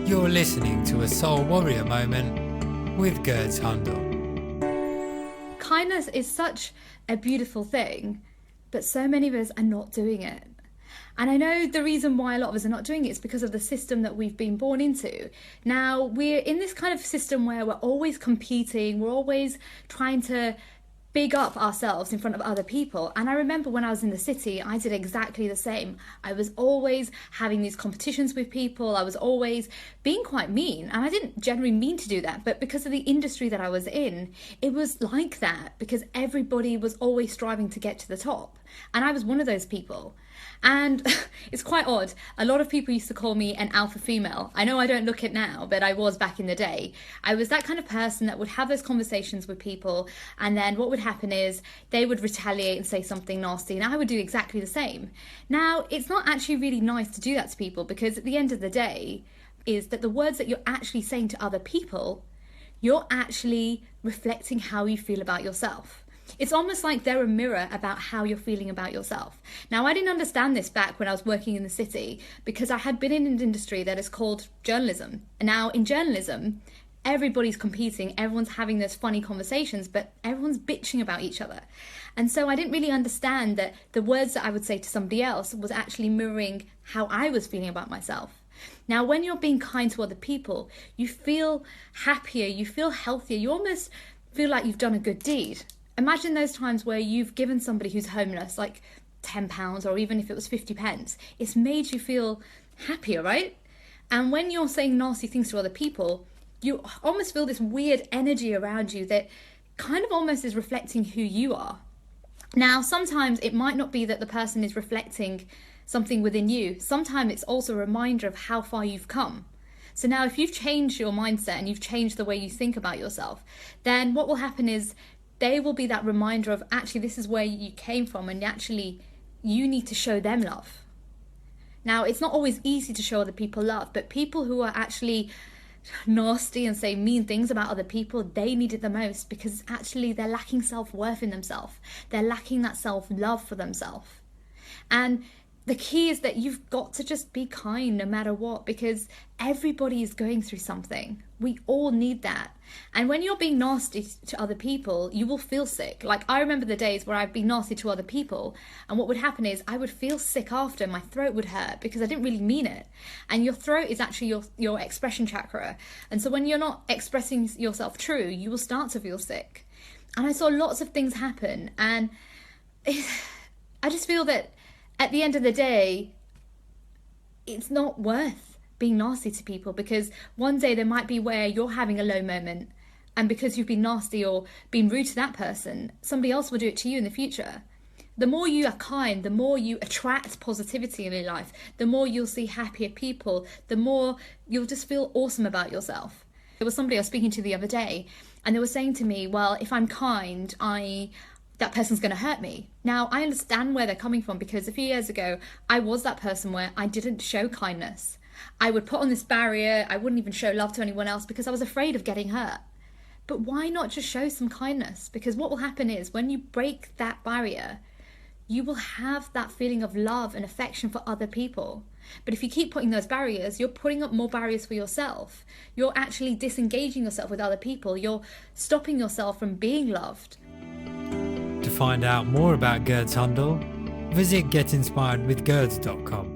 You're listening to a Soul Warrior Moment with Gurds Hundal. Kindness is such a beautiful thing, but so many of us are not doing it. And I know the reason why a lot of us are not doing it is because of the system that we've been born into. Now, we're in this kind of system where we're always competing, we're always trying to big up ourselves in front of other people. And I remember when I was in the city, I did exactly the same. I was always having these competitions with people. I was always being quite mean. And I didn't generally mean to do that, but because of the industry that I was in, it was like that because everybody was always striving to get to the top. And I was one of those people. And it's quite odd. A lot of people used to call me an alpha female. I know I don't look it now, but I was back in the day. I was that kind of person that would have those conversations with people, and then what would happen is they would retaliate and say something nasty, and I would do exactly the same. Now, it's not actually really nice to do that to people, because at the end of the day is that the words that you're actually saying to other people, you're actually reflecting how you feel about yourself. It's almost like they're a mirror about how you're feeling about yourself. Now, I didn't understand this back when I was working in the city because I had been in an industry that is called journalism. And now in journalism, everybody's competing, everyone's having those funny conversations, but everyone's bitching about each other. And so I didn't really understand that the words that I would say to somebody else was actually mirroring how I was feeling about myself. Now, when you're being kind to other people, you feel happier, you feel healthier, you almost feel like you've done a good deed. Imagine those times where you've given somebody who's homeless like £10 or even if it was 50 pence. It's made you feel happier, right? And when you're saying nasty things to other people, you almost feel this weird energy around you that kind of almost is reflecting who you are. Now, sometimes it might not be that the person is reflecting something within you. Sometimes it's also a reminder of how far you've come. So now if you've changed your mindset and you've changed the way you think about yourself, then what will happen is they will be that reminder of actually this is where you came from and actually you need to show them love. Now, it's not always easy to show other people love, but people who are actually nasty and say mean things about other people, they need it the most because actually they're lacking self-worth in themselves. They're lacking that self-love for themselves. And the key is that you've got to just be kind no matter what, because everybody is going through something. We all need that. And when you're being nasty to other people, you will feel sick. Like, I remember the days where I'd be nasty to other people, and what would happen is I would feel sick after. My throat would hurt because I didn't really mean it. And your throat is actually your expression chakra. And so when you're not expressing yourself true, you will start to feel sick. And I saw lots of things happen. And I just feel that at the end of the day, it's not worth being nasty to people, because one day there might be where you're having a low moment, and because you've been nasty or been rude to that person, somebody else will do it to you in the future. The more you are kind, the more you attract positivity in your life, the more you'll see happier people, the more you'll just feel awesome about yourself. There was somebody I was speaking to the other day, and they were saying to me, well, if I'm kind, that person's going to hurt me. Now, I understand where they're coming from, because a few years ago, I was that person where I didn't show kindness. I would put on this barrier. I wouldn't even show love to anyone else because I was afraid of getting hurt. But why not just show some kindness? Because what will happen is when you break that barrier, you will have that feeling of love and affection for other people. But if you keep putting those barriers, you're putting up more barriers for yourself. You're actually disengaging yourself with other people. You're stopping yourself from being loved. To find out more about Gurds Hundal, visit getinspiredwithgurds.com.